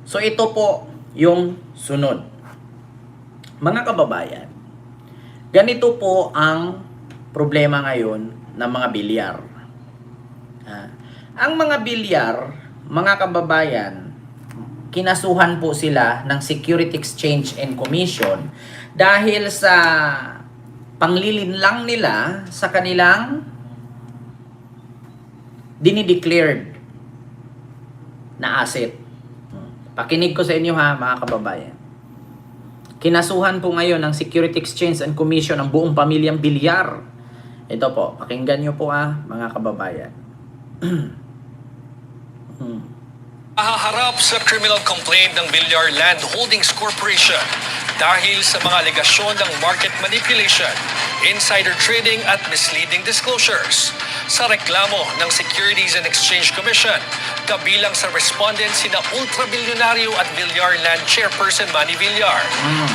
So ito po yung sunod. Mga kababayan, ganito po ang problema ngayon ng mga bilyar. Ang mga bilyar, mga kababayan, kinasuhan po sila ng Security Exchange and Commission dahil sa panglilinlang nila sa kanilang dinideclared na asset. Pakinig ko sa inyo ha, mga kababayan. Kinasuhan po ngayon ng Security Exchange and Commission ang buong pamilyang bilyar. Ito po, pakinggan nyo po ha, mga kababayan. Haharap sa criminal complaint ng Villar Land Holdings Corporation dahil sa mga alegasyon ng market manipulation, insider trading at misleading disclosures. Sa reklamo ng Securities and Exchange Commission, kabilang sa respondent sina ultrabilyonaryo at Villar Land Chairperson Manny Villar,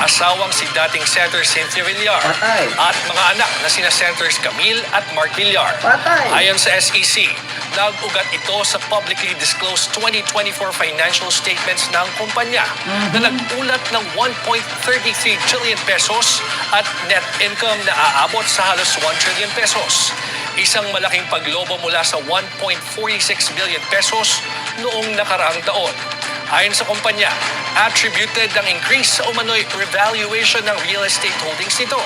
asawang si dating Senator Cynthia Villar, Patay. at mga anak na sina Senators Camille at Mark Villar. Patay. Ayon sa SEC, nag-ugat ito sa publicly disclosed 2024 financial statements ng kumpanya na nag-ulat ng 1.33 trillion pesos at net income na aabot sa halos 1 trillion pesos. Isang malaking paglobo mula sa 1.46 billion pesos noong nakaraang taon. Ayon sa kumpanya, attributed ang increase sa umano'y revaluation ng real estate holdings nito.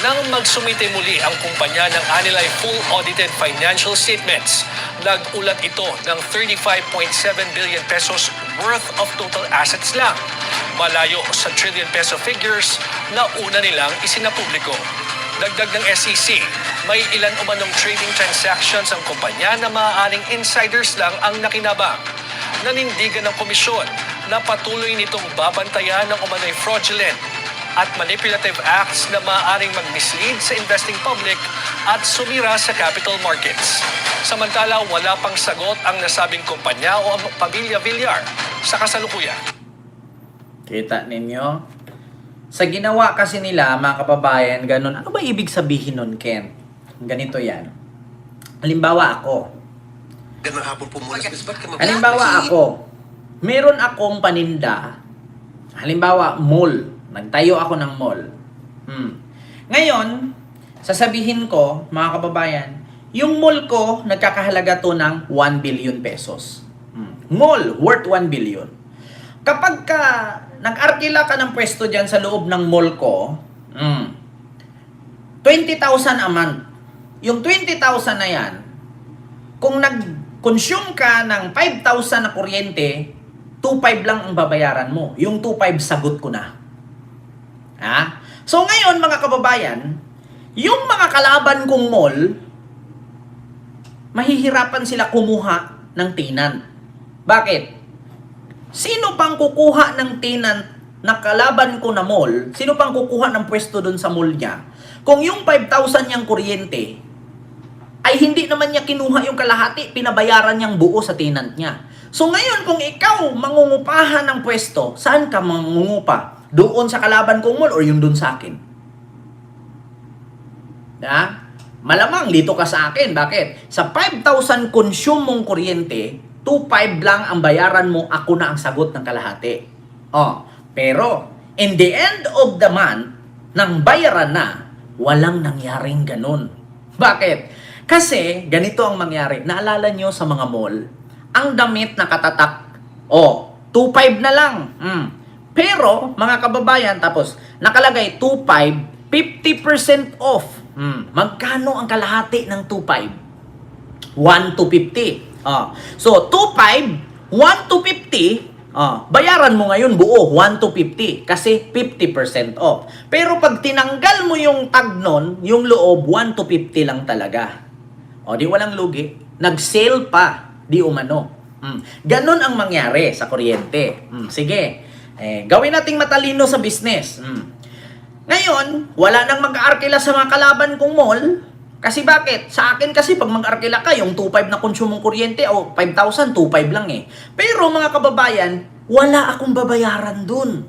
Nang magsumite muli ang kumpanya ng anilay full audited financial statements, nag-ulat ito ng 35.7 billion pesos worth of total assets lang. Malayo sa trillion peso figures na una nilang isinapubliko. Dagdag ng SEC, may ilan umanong trading transactions ang kumpanya na maaaring insiders lang ang nakinabang. Nanindigan ng komisyon na patuloy nitong babantayan ng umano'y fraudulent at manipulative acts na maaaring mag-mislead sa investing public at sumira sa capital markets. Samantala, wala pang sagot ang nasabing kumpanya o ang pamilya Villar sa kasalukuyan. Kita ninyo? Sa ginawa kasi nila, mga kababayan, ganun. Ano ba ibig sabihin nun, Ken? Ganito yan. Halimbawa ako. Gandang hapon po muna. Halimbawa ako. Meron akong paninda. Halimbawa, mall. Nagtayo ako ng mall. Ngayon, sasabihin ko, mga kababayan, yung mall ko, nagkakahalaga to ng 1 billion pesos. Mall, worth 1 billion. Kapag ka nag-arkila ka ng pwesto dyan sa loob ng mall ko, 20,000 a month. Yung 20,000 na yan, kung nag-consume ka ng 5,000 na kuryente, 2,500 lang ang babayaran mo. Yung 2,500 sagot ko na. Ha? So ngayon, mga kababayan, yung mga kalaban kong mall, mahihirapan sila kumuha ng tenant. Bakit? Sino pang kukuha ng tenant na kalaban ko na mall? Sino pang kukuha ng pwesto doon sa mall niya? Kung yung 5,000 niyang kuryente, ay hindi naman niya kinuha yung kalahati, pinabayaran niyang buo sa tenant niya. So ngayon, kung ikaw mangungupahan ng pwesto, saan ka mangungupa? Doon sa kalaban kong mall or yung doon sa akin? Ha? Malamang dito ka sa akin. Bakit? Sa 5,000 consume mong kuryente, 2,500 lang ang bayaran mo, ako na ang sagot ng kalahati. Pero, in the end of the month, nang bayaran na, walang nangyaring ganun. Bakit? Kasi, ganito ang mangyari. Naalala nyo sa mga mall, ang damit na katatak, 2,500 na lang. Pero, mga kababayan, tapos, nakalagay 2,500, 50% off. Magkano ang kalahati ng 2,500? 1 to 50. So, 2,500, 1 to 50, bayaran mo ngayon buo, 1 to 50, kasi 50% off. Pero pag tinanggal mo yung tag nun, yung loob, 1 to 50 lang talaga. Di walang lugi. Nag-sale pa, di umano. Ganon ang mangyari sa kuryente. Sige, gawin nating matalino sa business. Ngayon, wala nang mag-aarkila sa mga kalaban kong mall. Kasi bakit? Sa akin kasi pag mag-arkila ka, yung 2,500 na konsumong kuryente o 5,000, 2,500 lang eh. Pero mga kababayan, wala akong babayaran dun.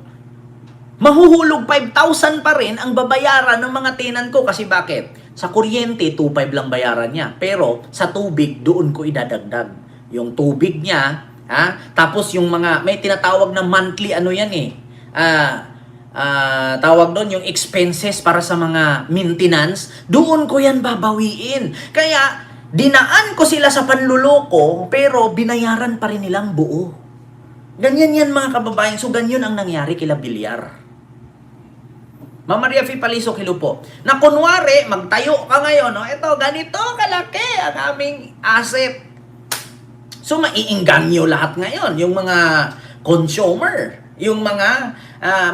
Mahuhulog 5,000 pa rin ang babayaran ng mga tenant ko. Kasi bakit? Sa kuryente, 2,500 lang bayaran niya. Pero sa tubig, doon ko idadagdag. Yung tubig niya Ha? Tapos yung mga, may tinatawag na monthly, ano yan eh, tawag doon yung expenses para sa mga maintenance, doon ko yan babawiin. Kaya, dinaan ko sila sa panluloko, pero binayaran pa rin nilang buo. Ganyan yan mga kababayan. So, ganyan ang nangyari kila Bilyar. Ma'am Maria F. Palisok, hello po. Na kunwari, magtayo ka ngayon, no? Ito, ganito kalaki ang aming asset. So, maiinganyo lahat ngayon. Yung mga consumer, yung mga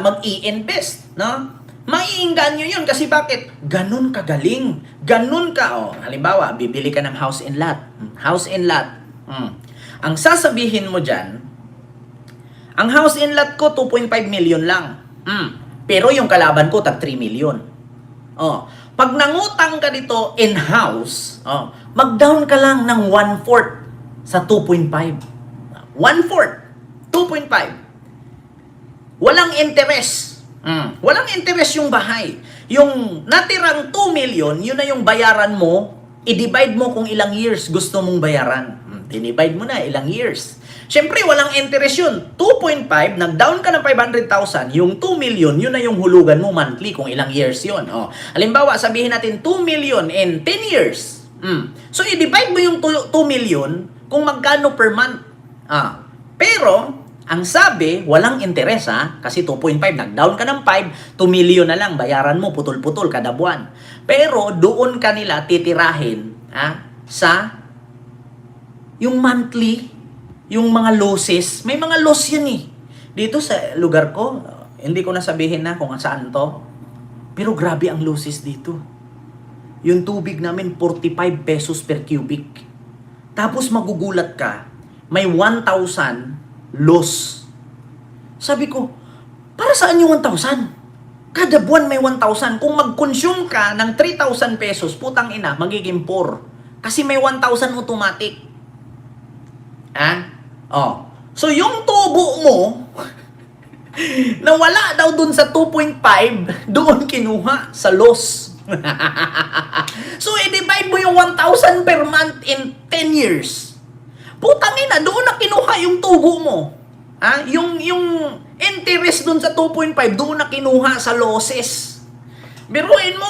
mag-i-invest, no? Maiinganyo yun kasi bakit? Ganun kagaling. Ganun ka, oh. Halimbawa, bibili ka ng house and lot. House and lot. Ang sasabihin mo dyan, ang house and lot ko, 2.5 million lang. Pero yung kalaban ko, tag 3 million. Oh. Pag nangutang ka dito in-house, mag-down ka lang ng 1/4 sa 2.5. 1/4. 2.5. Walang interest. Walang interest yung bahay. Yung natirang 2 million, yun na yung bayaran mo, i-divide mo kung ilang years gusto mong bayaran. Dinivide mo na, ilang years. Siyempre, walang interest yun. 2.5, nag-down ka ng 500,000, yung 2 million, yun na yung hulugan mo monthly kung ilang years yun. Halimbawa, sabihin natin 2 million in 10 years. So, i-divide mo yung 2 million kung magkano per month. Pero, ang sabi, walang interes kasi 2.5, nag-down ka ng 5, 2 million na lang, bayaran mo, putol-putol kada buwan. Pero, doon ka nila titirahin sa yung monthly, yung mga losses. May mga loss yan eh. Dito sa lugar ko, hindi ko na sabihin na kung saan to, pero grabe ang losses dito. Yung tubig namin, 45 pesos per cubic. Tapos magugulat ka, may 1,000 loss. Sabi ko, para saan yung 1,000? Kada buwan may 1,000. Kung mag-consume ka ng 3,000 pesos, putang ina, magiging 4. Kasi may 1,000 automatic. So yung tubo mo, na wala daw dun sa 2.5, doon kinuha sa loss. So, i-divide mo yung 1,000 per month in 10 years. Putang ina, doon na kinuha yung tubo mo. Yung interest doon sa 2.5, doon na kinuha sa losses. Biruin mo,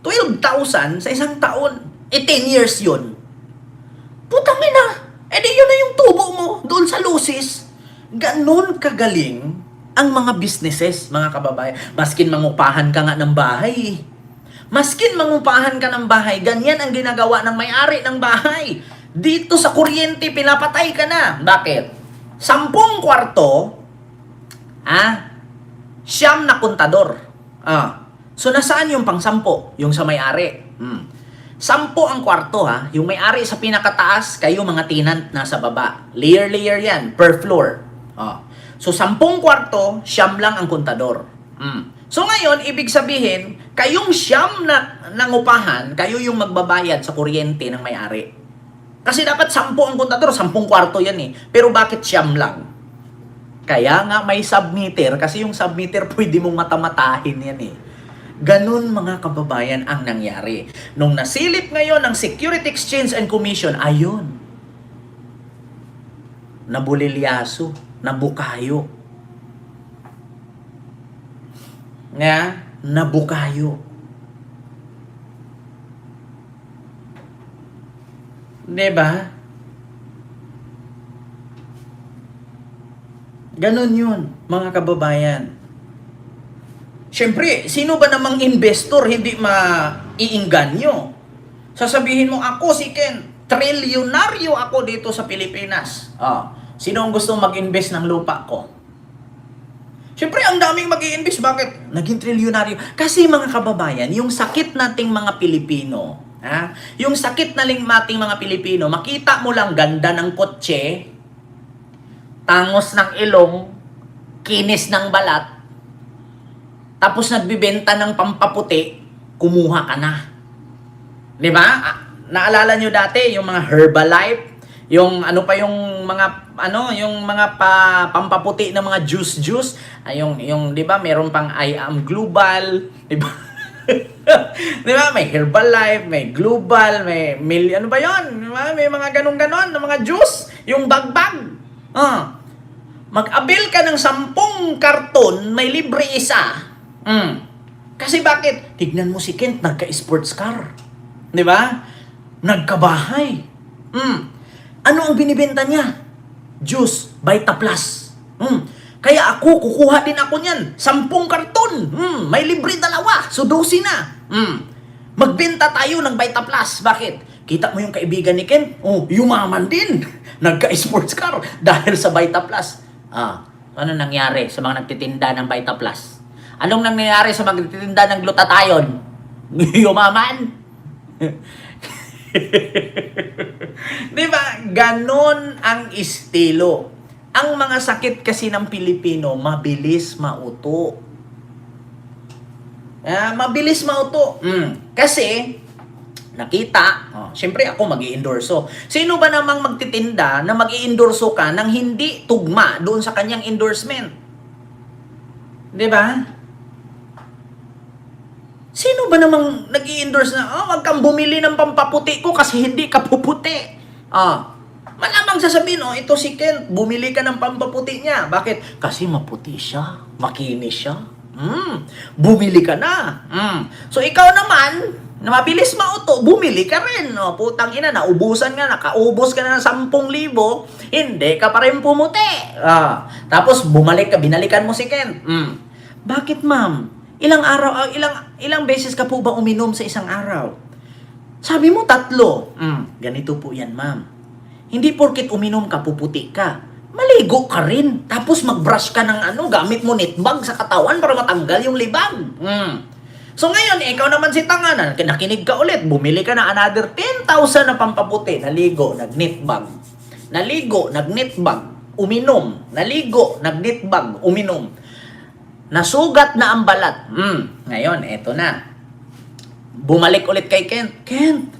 12,000 sa isang taon. 10 years yun. Putang ina, di yun na yung tubo mo doon sa losses. Ganon kagaling ang mga businesses, mga kababayan. Maskin mangupahan ka nga ng bahay. Maskin mangupahan ka ng bahay, ganyan ang ginagawa ng may-ari ng bahay. Dito sa kuryente, pinapatay ka na. Bakit? 10 kwarto, 9 na kontador. So, nasaan yung pang-10? Yung sa may-ari. 10 ang kwarto, Yung may-ari sa pinakataas, kayo mga tenant nasa baba. Layer-layer yan, per floor. So, 10 kwarto, 9 lang ang kontador. So ngayon, ibig sabihin, kayong 9 na nangupahan, kayo yung magbabayad sa kuryente ng may-ari. Kasi dapat 10 ang kontador, 10 kwarto yan eh. Pero bakit 9 lang? Kaya nga may submeter, kasi yung submeter pwede mong matamatahin yan eh. Ganun mga kababayan ang nangyari. Nung nasilip ngayon ng Security Exchange and Commission, ayun, nabulilyaso, nabukayo. Nabukayo. Diba? Ganon yun, mga kababayan. Siyempre, sino ba namang investor hindi maiinganyo? Sasabihin mo, ako si Ken, trilyonaryo ako dito sa Pilipinas. Sino ang gusto mag-invest ng lupa ko? Siyempre, ang daming mag-i-invest. Bakit? Naging trilyonaryo. Kasi mga kababayan, yung sakit nating mga Pilipino, yung sakit nating mga Pilipino, makita mo lang ganda ng kotse, tangos ng ilong, kinis ng balat, tapos nagbibenta ng pampaputi, kumuha ka na. Di ba? Naalala nyo dati, yung mga Herbalife, yung ano pa yung mga pampaputi ng mga juice, yung 'di ba, meron pang I am global, 'di ba? 'Di ba? May Herbalife, may global, may ano ba 'yon? May mga ganon ng mga juice, yung bagbag. Mag-avail ka ng 10 karton, may libre isa. Kasi bakit? Tignan mo si Kent, nagka-sports car. Di ba? Nagkabahay. Ano ang binibenta niya? Juice, Vita Plus. Kaya ako, kukuha din ako niyan. 10 karton. May libre 2. So, 12 na. Magbenta tayo ng Vita Plus. Bakit? Kita mo yung kaibigan ni Ken? Yumaman din. Nagka-sports car dahil sa Vita Plus. Ano nangyari sa mga nagtitinda ng Vita Plus? Anong nangyayari sa mga nagtitinda ng glutathione? Yumaman? Di ba? Ganon ang estilo. Ang mga sakit kasi ng Pilipino, mabilis mauto. Mabilis mauto. Kasi, nakita, siyempre ako mag-i-endorso. Sino ba namang magtitinda na mag-i-endorso ka nang hindi tugma doon sa kanyang endorsement? Di ba? Sino ba namang nag-i-endorse na, wag kang bumili ng pampaputi ko kasi hindi ka puputi. Malamang sasabihin, ito si Kent, bumili ka ng pampaputi niya. Bakit? Kasi maputi siya, makinis siya. Bumili ka na. So ikaw naman, na mabilis mauto, bumili ka rin. Putang ina, naubusan nga, nakaubos ka na ng 10,000, hindi ka pa rin pumuti. Tapos bumalik ka, binalikan mo si Kent. Bakit ma'am? Ilang beses ka po ba uminom sa isang araw? Sabi mo 3. Ganito po yan, ma'am. Hindi porket uminom ka, puputi ka. Maligo ka rin. Tapos mag-brush ka ng gamit mo nitbag sa katawan para matanggal yung libag. So ngayon, ikaw naman si tanga na, nakinig ka ulit, bumili ka na another 10,000 na pampaputi. Naligo, nag-nitbag. Naligo, nag-nitbag. Uminom. Naligo, nag-nitbag. Uminom. Nasugat na ang balat. Ngayon, eto na. Bumalik ulit kay Kent. Kent,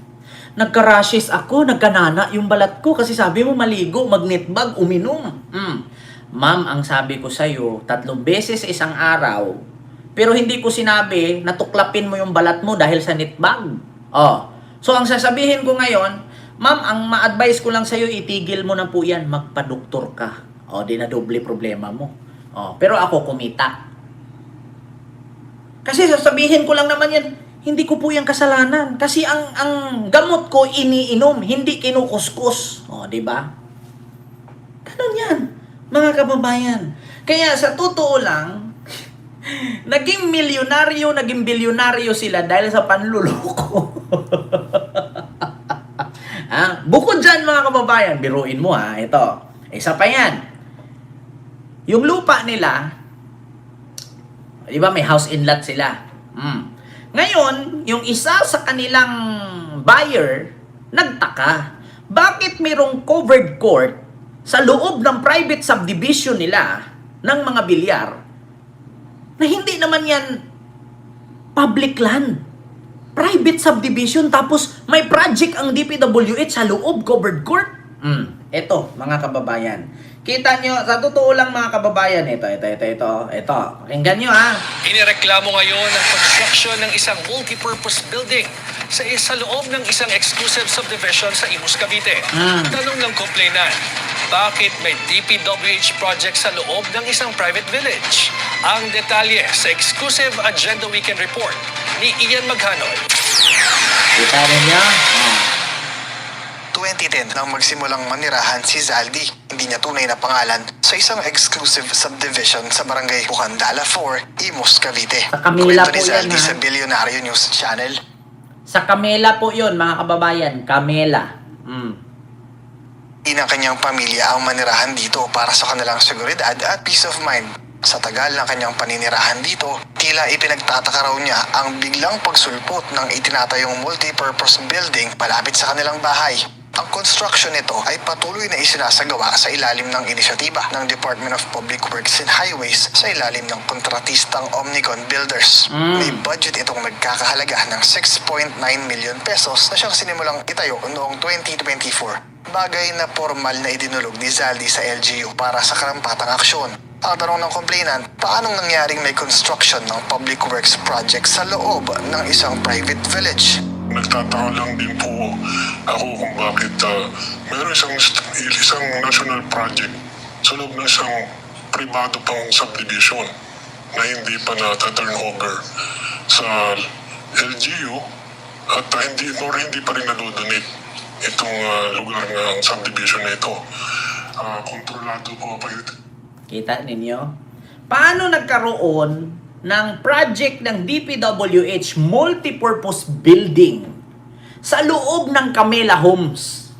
nagka-rashes ako, nagkanana yung balat ko kasi sabi mo maligo, magnitbag, uminom. Ma'am, ang sabi ko sa'yo, 3 beses isang araw, pero hindi ko sinabi na tuklapin mo yung balat mo dahil sa nitbag. So, ang sasabihin ko ngayon, ma'am, ang ma-advise ko lang sa'yo, itigil mo na po yan, magpa-doktor ka. Di na doble problema mo. Pero ako kumita. Kasi sasabihin ko lang naman yan, hindi ko po yung kasalanan. Kasi ang gamot ko iniinom, hindi kinukuskus. Di ba? Ganun yan, mga kababayan. Kaya sa totoo lang, naging milyonaryo, naging bilyonaryo sila dahil sa panluloko. Bukod dyan, mga kababayan, biruin mo ito. Isa pa yan. Yung lupa nila, di ba may house in lot sila. Ngayon, yung isa sa kanilang buyer, nagtaka. Bakit mayroong covered court sa loob ng private subdivision nila ng mga bilyar na hindi naman yan public land? Private subdivision tapos may project ang DPWH sa loob covered court? Ito, mga kababayan. Kita nyo, sa totoo lang mga kababayan, ito. Pakinggan nyo Inireklamo ngayon ang construction ng isang multipurpose building sa loob ng isang exclusive subdivision sa Imus, Cavite. Tanong ng complainant, bakit may DPWH project sa loob ng isang private village? Ang detalye sa exclusive Agenda Weekend Report ni Ian Maghanoy. Kita ninyo? 2010 nang magsimulang manirahan si Zaldi, hindi niya tunay na pangalan, sa isang exclusive subdivision sa barangay Bukandala 4, Imus, Cavite. Sa Camila Kwento po ni yan, Zaldi sa Billionario News Channel. Sa Camela po yun, mga kababayan. Camela. Ng kanyang pamilya ang manirahan dito para sa kanilang seguridad at peace of mind. Sa tagal ng kanyang paninirahan dito, tila ipinagtataka raw niya ang biglang pagsulpot ng itinatayong multipurpose building malapit sa kanilang bahay. Ang construction nito ay patuloy na isinasagawa sa ilalim ng inisyatiba ng Department of Public Works and Highways sa ilalim ng kontratistang Omnicon Builders. May budget itong nagkakahalaga ng 6.9 million pesos na siyang sinimulang itayo noong 2024. Bagay na formal na idinulog ni Zaldi sa LGU para sa karampatang aksyon. Ang tanong ng complainant, paanong nangyaring may construction ng public works project sa loob ng isang private village? Nagtataka lang din po ako kung bakit mayroon isang national project sa loob ng isang privado pang subdivision na hindi pa na-turnover sa LGU at hindi pa rin nadodonate itong lugar ng subdivision na ito. Kontrolado po pa ito. Kita ninyo? Paano nagkaroon ng project ng DPWH multipurpose building sa loob ng Camela Homes?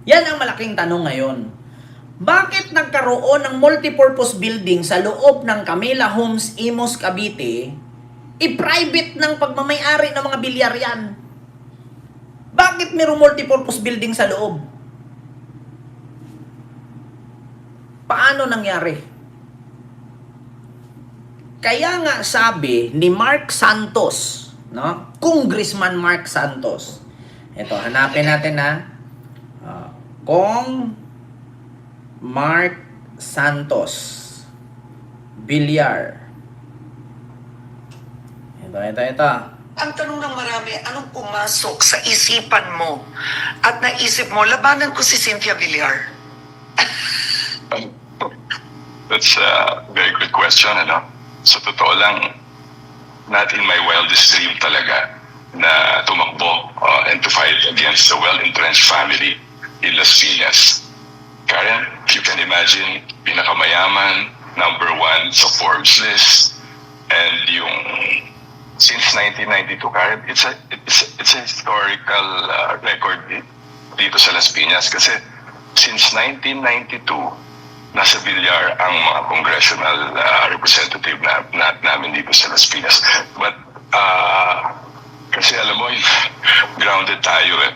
Yan ang malaking tanong ngayon. Bakit nagkaroon ng multipurpose building sa loob ng Camela Homes, Imus, Cavite, i-private ng pagmamayari ng mga bilyar yan? Bakit mayroong multipurpose building sa loob? Paano nangyari? Kaya nga sabi ni Mark Santos, no? Congressman Mark Santos. Ito, hanapin natin na Kong Mark Santos Bilyar. Ito. Ang tanong ng marami, anong pumasok sa isipan mo at naisip mo, labanan ko si Cynthia Villar? That's a very good question, ano? Sa totoo lang, not in my wildest dream talaga na tumakbo and to fight against the well-entrenched family in Las Piñas. Karen, if you can imagine, pinakamayaman, #1 sa Forbes list, and yung since 1992, Karen, it's a historical record dito sa Las Piñas kasi since 1992, nasa Villar ang mga congressional representative namin dito sa Las Piñas. But kasi alam mo, grounded tayo eh.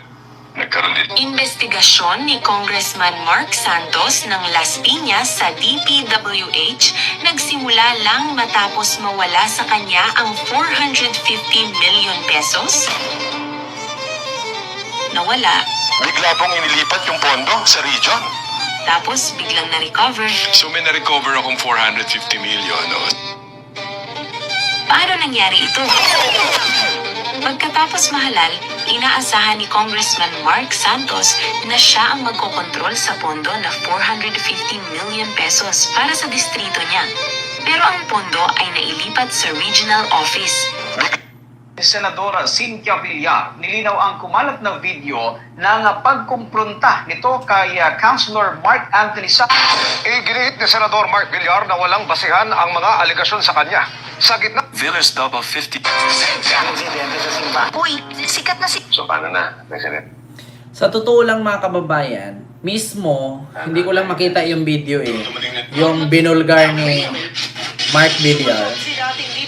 Nagkaroon dito. Investigasyon ni Congressman Mark Santos ng Las Piñas sa DPWH nagsimula lang matapos mawala sa kanya ang 450 million pesos. Nawala. Bigla pong inilipat yung pondo sa region. Tapos biglang na-recover. So may na-recover akong 450 million. No? Paano nangyari ito? Pagkatapos mahalal, inaasahan ni Congressman Mark Santos na siya ang magkokontrol sa pondo na 450 million pesos para sa distrito niya. Pero ang pondo ay nailipat sa regional office. Senadora Cynthia Villar, nilinaw ang kumalat na video ng pagkumpronta nito kay Councilor Mark Anthony Sa. Iginiit ni Senador Mark Villar na walang basihan ang mga aligasyon sa kanya. Sa gitna... Villar's double 50. Uy, sikat na si... So paano na? President? Sa totoo lang mga kababayan, mismo, hindi ko lang makita yung video eh. Yung binulgar ni Mark Villar.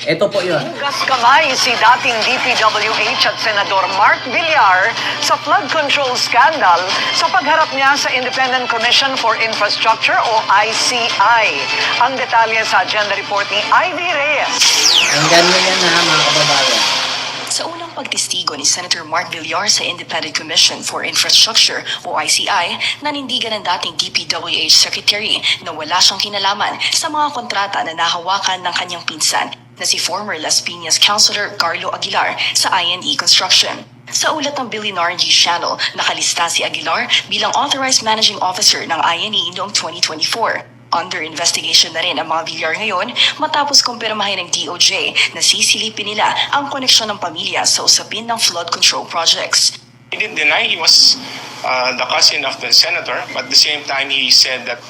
Ito po yun. Hugas kamay si dating DPWH at Senador Mark Villar sa flood control scandal sa pagharap niya sa Independent Commission for Infrastructure o ICI. Ang detalye sa agenda report ni Ivy Reyes. Ang ganyan yan na mga kababayan. Sa unang pagtestigo ni Senator Mark Villar sa Independent Commission for Infrastructure o ICI, nanindigan ng dating DPWH Secretary na wala siyang kinalaman sa mga kontrata na nahawakan ng kanyang pinsan na si former Las Piñas Councilor Carlo Aguilar sa INE Construction. Sa ulat ng Billionaire News Channel, nakalista si Aguilar bilang Authorized Managing Officer ng INE noong 2024. Under investigation na rin ang mga Villar ngayon matapos kumpirmahin ng DOJ na sisilipin nila ang koneksyon ng pamilya sa usapin ng flood control projects. He didn't deny he was the cousin of the senator, but at the same time he said that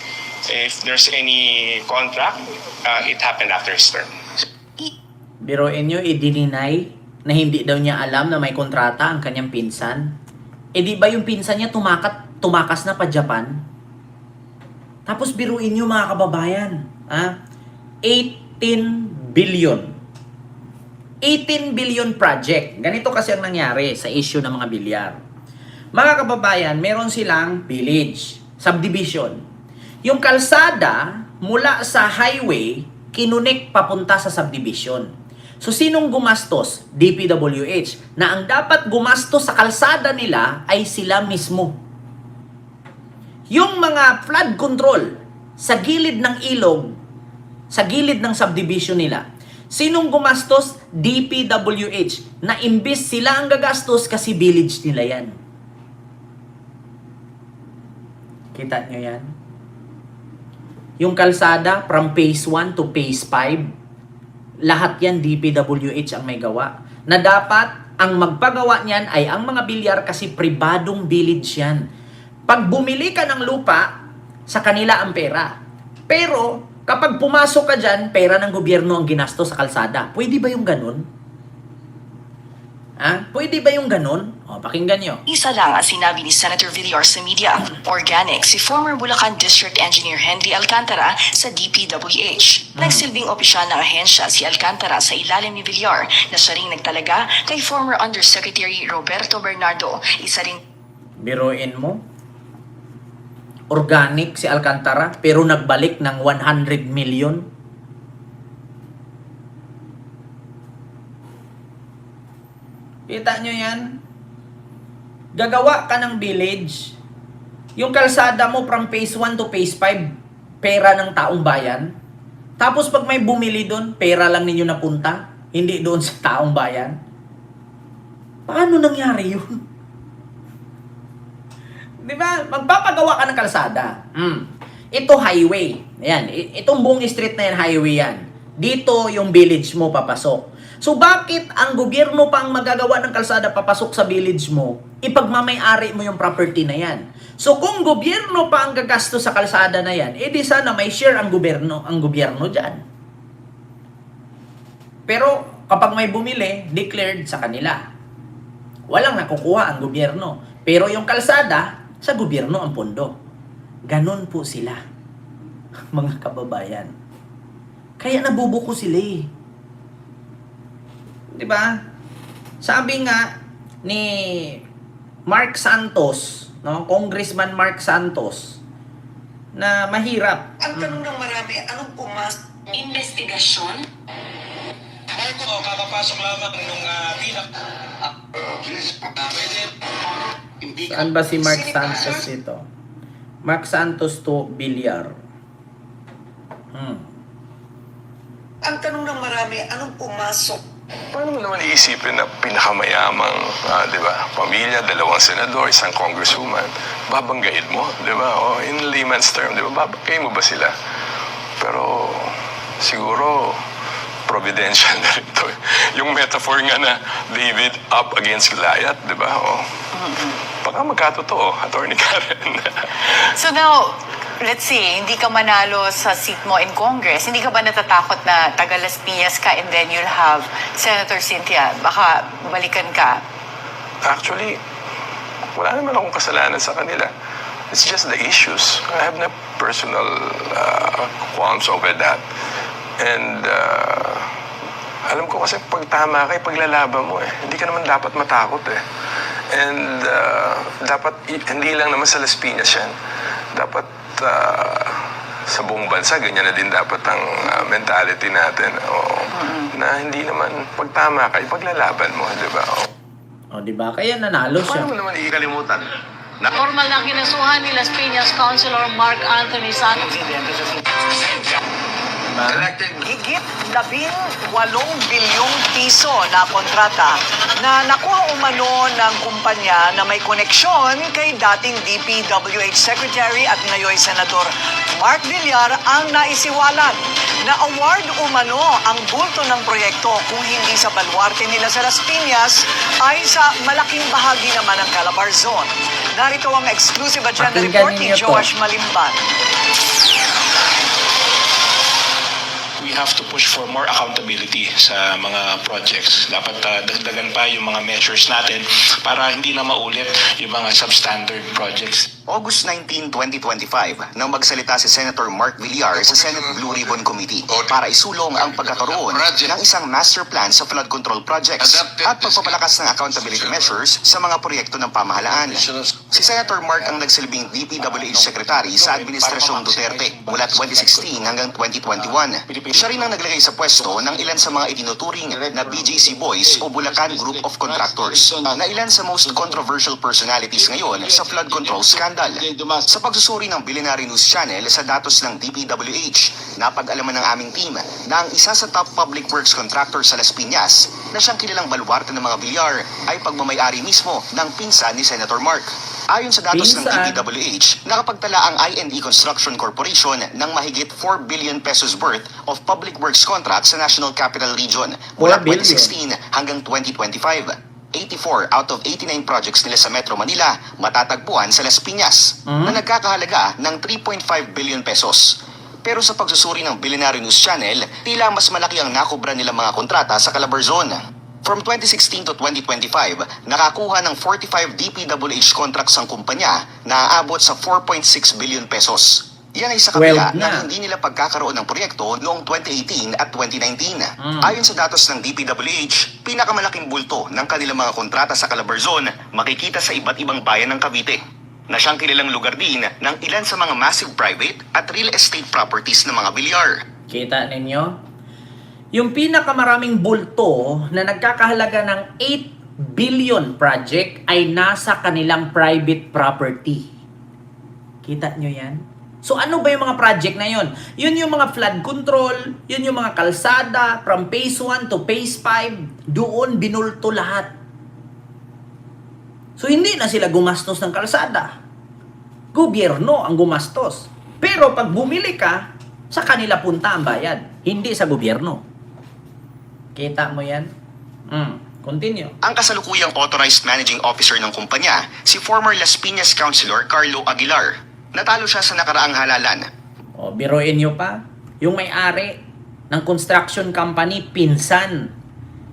if there's any contract, it happened after his term. Biruin nyo, i-deny na hindi daw niya alam na may kontrata ang kanyang pinsan. Eh di ba yung pinsan niya tumakas na pa Japan? Tapos biruin nyo mga kababayan, 18 billion. 18 billion project. Ganito kasi ang nangyari sa issue ng mga bilyar. Mga kababayan, meron silang village, subdivision. Yung kalsada mula sa highway, kinunik papunta sa subdivision. So sinong gumastos? DPWH. Na ang dapat gumastos sa kalsada nila ay sila mismo. Yung mga flood control sa gilid ng ilog, sa gilid ng subdivision nila, sinong gumastos? DPWH. Na imbis sila ang gagastos kasi village nila yan. Kita nyo yan? Yung kalsada from phase 1 to phase 5, lahat yan DPWH ang may gawa. Na dapat ang magpagawa niyan ay ang mga bilyar kasi pribadong village yan. Pag bumili ka ng lupa, sa kanila ang pera. Pero kapag pumasok ka dyan, pera ng gobyerno ang ginasto sa kalsada. Pwede ba yung ganun? Ha? Pwede ba yung ganun? O, pakinggan nyo. Isa lang ang sinabi ni Senator Villar sa media. Organic si former Bulacan District Engineer Henry Alcantara sa DPWH. Nagsilbing opisyal ng ahensya si Alcantara sa ilalim ni Villar na siya ring nagtalaga kay former Undersecretary Roberto Bernardo. Isa ring Biruin mo. Organic si Alcantara pero nagbalik ng 100 million. Kita nyo yan? Gagawa ka ng village. Yung kalsada mo from phase 1 to phase 5, pera ng taong bayan. Tapos pag may bumili doon, pera lang ninyo napunta. Hindi doon sa taong bayan. Paano nangyari yun? Di ba? Magpapagawa ka ng kalsada. Ito highway. Ayan. Itong buong street na yan, highway yan. Dito yung village mo papasok. So bakit ang gobyerno pa ang magagawa ng kalsada papasok sa village mo, ipagmamay-ari mo yung property na yan? So kung gobyerno pa ang gagasto sa kalsada na yan, edi sana may share ang gobyerno dyan. Pero kapag may bumili, declared sa kanila. Walang nakukuha ang gobyerno. Pero yung kalsada, sa gobyerno ang pondo. Ganon po sila, mga kababayan. Kaya nabubuko sila eh. Diba? Sabi nga ni Mark Santos, no, Congressman Mark Santos, na mahirap. Ang tanong ng marami, anong Investigasyon? Marco, kakapasok lamang nung Saan ba si Mark Santos ito? Mark Santos to Villar. Ang tanong ng marami, anong pumasok? Paano mo naman iisipin na pinakamayamang, di ba, pamilya, 2 senador, 1 congresswoman, babanggain mo, di ba? O in layman's term, di ba, babanggain mo ba sila? Pero siguro, providential na rin to. Yung metaphor nga na David up against Goliath, di ba? O, baka magkatotoo, Attorney Karen. So now, let's see, hindi ka manalo sa seat mo in Congress. Hindi ka ba natatakot na taga Las Piñas ka and then you'll have Senator Cynthia? Baka balikan ka. Actually, wala naman akong kasalanan sa kanila. It's just the issues. I have no personal qualms over that. And alam ko kasi pag tama ka, paglalaban mo eh. Hindi ka naman dapat matakot eh. And dapat, hindi lang naman sa Las Piñas yan. Dapat sa buong bansa, ganyan na din dapat ang mentality natin. Na hindi naman, pag tama ka, paglalaban mo, di ba? Di ba? Kaya nanalo siya. Paano mo naman ikalimutan? Formal na kinasuhan ni Las Piñas Councilor Mark Anthony Santos. Higit 18 bilyong piso na kontrata na nakuha umano ng kumpanya na may koneksyon kay dating DPWH Secretary at ngayon Senador Mark Villar ang naisiwalat. Na-award umano ang bulto ng proyekto kung hindi sa baluarte nila sa Las Piñas ay sa malaking bahagi naman ng Calabar Zone. Narito ang exclusive agenda report ni Joash Malimban. We have to push for more accountability sa mga projects. Dapat dagdagan pa yung mga measures natin para hindi na maulit yung mga substandard projects. August 19, 2025, nang magsalita si Senator Mark Villar sa Senate Blue Ribbon Committee para isulong ang pagkakaroon ng isang master plan sa flood control projects at pagpapalakas ng accountability measures sa mga proyekto ng pamahalaan. Si Senator Mark ang nagsilbing DPWH Secretary sa Administrasyong Duterte mula 2016 hanggang 2021. Siya rin ang naglagay sa pwesto ng ilan sa mga itinuturing na BJC Boys o Bulacan Group of Contractors na ilan sa most controversial personalities ngayon sa flood control scandal. Sa pagsusuri ng Billionaire News Channel sa datos ng DPWH, napag-alaman ng aming team na ang isa sa top public works contractor sa Las Piñas na siyang kilalang baluarte ng mga Villar ay pagmamay-ari mismo ng pinsan ni Senator Mark. Ayon sa datos ng Pinsan. DPWH, nakapagtala ang I&E Construction Corporation ng mahigit 4 billion pesos worth of public works contracts sa National Capital Region mula 4 billion. 2016 hanggang 2025. 84 out of 89 projects nila sa Metro Manila matatagpuan sa Las Piñas na nagkakahalaga ng 3.5 billion pesos. Pero sa pagsusuri ng Billionaire News Channel, tila mas malaki ang nakubra nilang mga kontrata sa Calabarzon. From 2016 to 2025, nakakuha ng 45 DPWH contracts ang kumpanya na aabot sa 4.6 billion pesos. Yan ay sa kabila 12 na. ng hindi nila pagkakaroon ng proyekto noong 2018 at 2019. Ayon sa datos ng DPWH, pinakamalaking bulto ng kanilang mga kontrata sa Calabarzon makikita sa iba't ibang bayan ng Cavite, na siyang kilalang lugar din ng ilan sa mga massive private at real estate properties ng mga Villar. Kita ninyo? Yung pinakamaraming bulto na nagkakahalaga ng 8 billion project ay nasa kanilang private property. Kita nyo yan? So ano ba yung mga project na yun? Yun yung mga flood control, yun yung mga kalsada, from phase 1 to phase 5, doon binulto lahat. So hindi na sila gumastos ng kalsada. Gobyerno ang gumastos. Pero pag bumili ka, sa kanila punta ang bayad, hindi sa gobyerno. Kita mo yan? Continue. Ang kasalukuyang authorized managing officer ng kumpanya, si former Las Piñas Councilor Carlo Aguilar. Natalo siya sa nakaraang halalan. O, biruin nyo pa, yung may-ari ng construction company, pinsan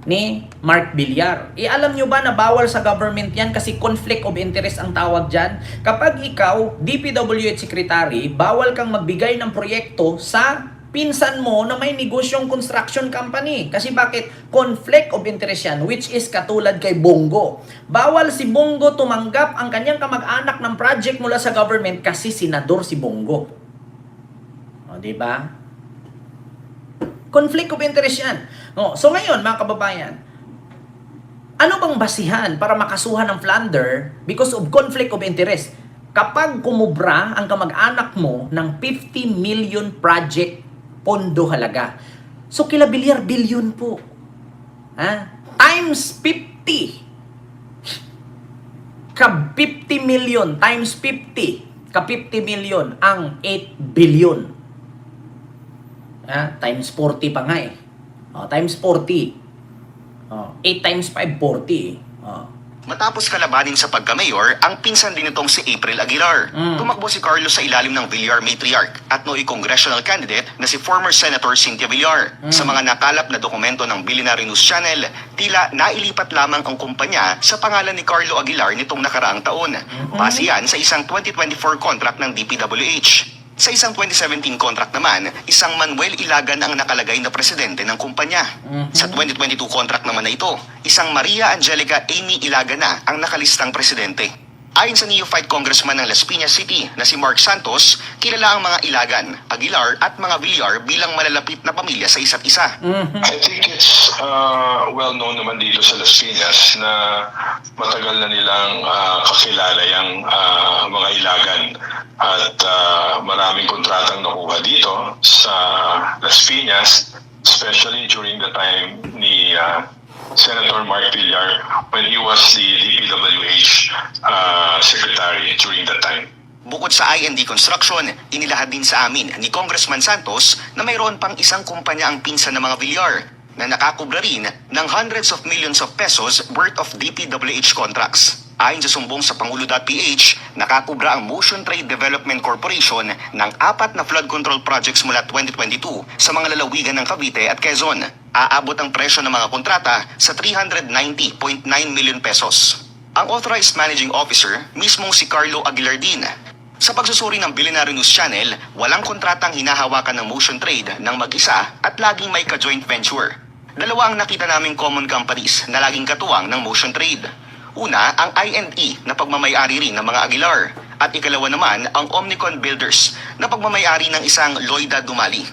ni Mark Villar. Alam nyo ba na bawal sa government yan kasi conflict of interest ang tawag dyan? Kapag ikaw, DPWH Secretary, bawal kang magbigay ng proyekto sa pinsan mo na may negosyong construction company. Kasi bakit? Conflict of interest yan, which is katulad kay Bongo. Bawal si Bongo tumanggap ang kanyang kamag-anak ng project mula sa government kasi senador si Bongo. O, diba? Conflict of interest yan. O, so ngayon, mga kababayan, ano bang basihan para makasuhan ng plunder because of conflict of interest? Kapag kumubra ang kamag-anak mo ng 50 million project pondo halaga. So, kila Villar, billion po. Times 50. Ka 50 million times 50. Ka 50 million ang 8 billion. Times 40 pa nga eh. Times 40. 8 times 5, 40. Matapos kalabanin sa pagka-mayor, ang pinsan din nitong si April Aguilar. Tumakbo si Carlos sa ilalim ng Villar Matriarch at nooy congressional candidate na si former Senator Cynthia Villar. Sa mga nakalap na dokumento ng Billionaire News Channel, tila nailipat lamang ang kumpanya sa pangalan ni Carlo Aguilar nitong nakaraang taon. Base yan sa isang 2024 contract ng DPWH. Sa isang 2017 contract naman, isang Manuel Ilagan ang nakalagay na presidente ng kumpanya. Sa 2022 contract naman na ito, isang Maria Angelica Amy Ilagan na ang nakalistang presidente. Ayon sa neophyte congressman ng Las Piñas City na si Mark Santos, kilala ang mga Ilagan, Aguilar at mga Villar bilang malalapit na pamilya sa isa't isa. I think it's well known naman dito sa Las Piñas na matagal na nilang kakilala yung mga Ilagan at maraming kontratang nakuha dito sa Las Piñas, especially during the time ni Senator Mark Villar when he was the DPWH secretary during that time. Bukod sa I&D Construction, inilahad din sa amin ni Congressman Santos na mayroon pang isang kumpanya ang pinsan ng mga Villar na nakakubra rin ng hundreds of millions of pesos worth of DPWH contracts. Ayon sa sumbong sa Pangulo.ph, nakakubra ang Motion Trade Development Corporation ng 4 na flood control projects mula 2022 sa mga lalawigan ng Cavite at Quezon. Aabot ang presyo ng mga kontrata sa 390.9 million pesos. Ang authorized managing officer, mismong si Carlo Aguilar din. Sa pagsusuri ng Billionaire News Channel, walang kontratang hinahawakan ng Motion Trade ng mag-isa at laging may ka-joint venture. Dalawa ang nakita naming common companies na laging katuwang ng Motion Trade. Una, ang I&E na pagmamayari rin ng mga Aguilar. At ikalawa naman, ang Omnicon Builders na pagmamayari ng isang Lloyda Dumali.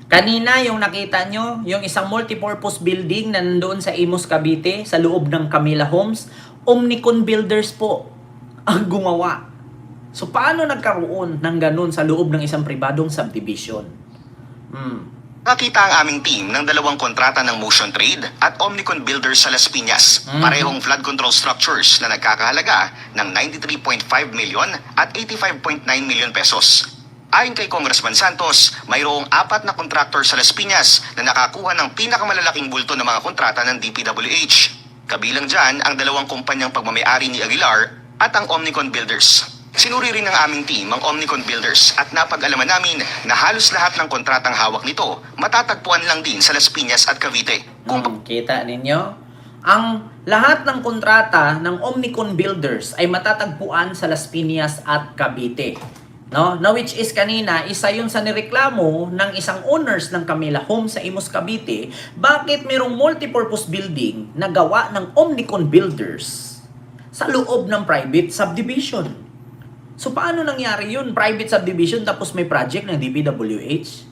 Kanina yung nakita nyo, yung isang multipurpose building na nandoon sa Imus, Cavite, sa loob ng Camila Homes, Omnicon Builders po ang gumawa. So paano nagkaroon ng ganun sa loob ng isang pribadong subdivision? Nakita ang aming team ng dalawang kontrata ng Motion Trade at Omnicon Builders sa Las Piñas, parehong flood control structures na nagkakahalaga ng 93.5 million at 85.9 million pesos. Ayon kay Congressman Santos, mayroong 4 na contractor sa Las Piñas na nakakuha ng pinakamalalaking bulto ng mga kontrata ng DPWH. Kabilang dyan ang dalawang kumpanyang pagmamayari ni Aguilar at ang Omnicon Builders. Sinuri rin ng aming team ang Omnicon Builders at napag-alaman namin na halos lahat ng kontratang hawak nito matatagpuan lang din sa Las Piñas at Cavite. Kita ninyo? Ang lahat ng kontrata ng Omnicon Builders ay matatagpuan sa Las Piñas at Cavite. No? Na which is kanina, isa yun sa nireklamo ng isang owners ng Camila Home sa Imus, Cavite, bakit mayroong multipurpose building na gawa ng Omnicon Builders sa loob ng private subdivision. So, paano nangyari yun? Private subdivision tapos may project ng DPWH?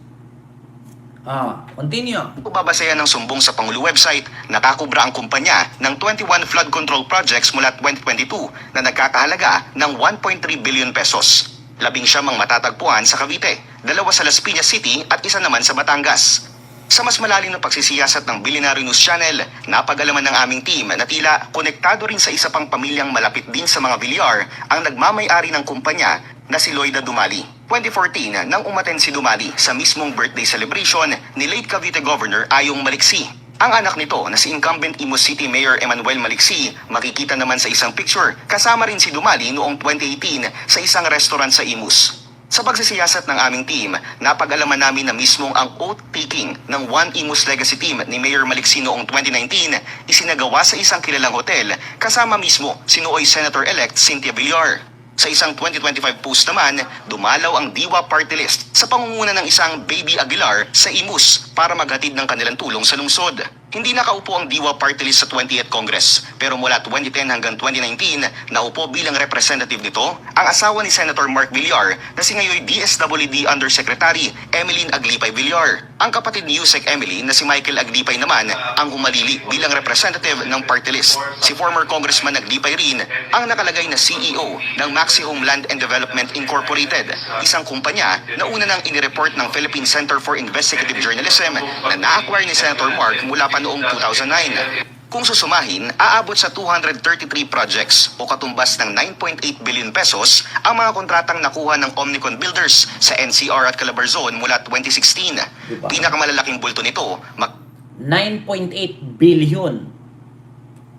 Continue. Babasayan ng sumbong sa Pangulo website, nakakubra ang kumpanya ng 21 flood control projects mula 2022 na nagkakahalaga ng 1.3 billion pesos. 19 matatagpuan sa Cavite, 2 sa Las Piñas City at 1 naman sa Batangas. Sa mas malalim na pagsisiyasat ng Billionaire News Channel, napag-alaman ng aming team na tila konektado rin sa isa pang pamilyang malapit din sa mga Villar ang nagmamay-ari ng kumpanya na si Loida Dumali. 2014 nang umattend si Dumali sa mismong birthday celebration ni late Cavite Governor Ayong Maliksi. Ang anak nito na si incumbent Imus City Mayor Emmanuel Maliksi makikita naman sa isang picture kasama rin si Dumali noong 2018 sa isang restaurant sa Imus. Sa pagsisiyasat ng aming team, napag-alaman namin na mismong ang oath-taking ng One Imus Legacy Team ni Mayor Maliksi noong 2019 isinagawa sa isang kilalang hotel kasama mismo si nooy Senator-elect Cynthia Villar. Sa isang 2025 post naman, dumalaw ang Diwa Party List sa pangunguna ng isang Baby Aguilar sa Imus para maghatid ng kanilang tulong sa lungsod. Hindi nakaupo ang Diwa Party List sa 20th Congress, pero mula 2010 hanggang 2019, naupo bilang representative nito ang asawa ni Senator Mark Villar na si ngayon DSWD Undersecretary Emeline Aglipay Villar. Ang kapatid ni Yusek Emily na si Michael Aglipay naman ang humalili bilang representative ng party list. Si former Congressman Aglipay rin ang nakalagay na CEO ng Maxi Homeland and Development Incorporated, isang kumpanya na una nang inireport ng Philippine Center for Investigative Journalism na na-acquire ni Senator Mark mula pa noong 2009. Kung susumahin, aabot sa 233 projects o katumbas ng 9.8 billion pesos ang mga kontratang nakuha ng Omnicon Builders sa NCR at Calabarzon mula 2016. Pinakamalalaking bulto nito, 9.8 billion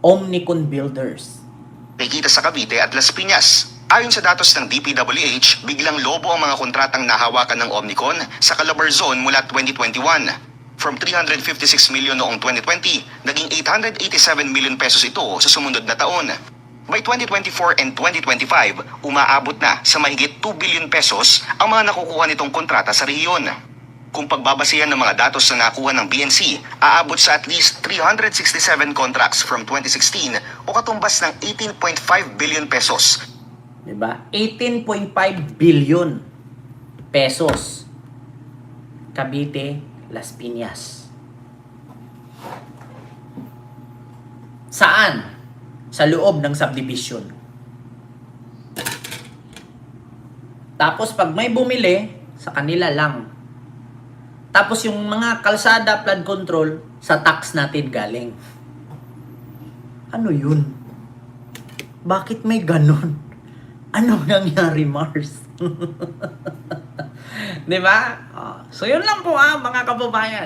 Omnicon Builders. Nakikita sa Cavite at Las Piñas. Ayon sa datos ng DPWH, biglang lobo ang mga kontratang nahawakan ng Omnicon sa Calabarzon mula 2021. From 356 million noong 2020, naging 887 million pesos ito sa sumunod na taon. By 2024 and 2025, umaabot na sa mahigit 2 billion pesos ang mga nakukuha nitong kontrata sa rehiyon. Kung pagbabasihan ng mga datos na nakuha ng BNC, aabot sa at least 367 contracts from 2016 o katumbas ng 18.5 billion pesos. Diba? 18.5 billion pesos. Cavite, Las Piñas. Saan? Sa loob ng subdivision. Tapos pag may bumili, sa kanila lang. Tapos yung mga kalsada, flood control, sa tax natin galing. Ano yun? Bakit may ganon? Ano nangyari, Mars? Diba? So yun lang po mga kababayan.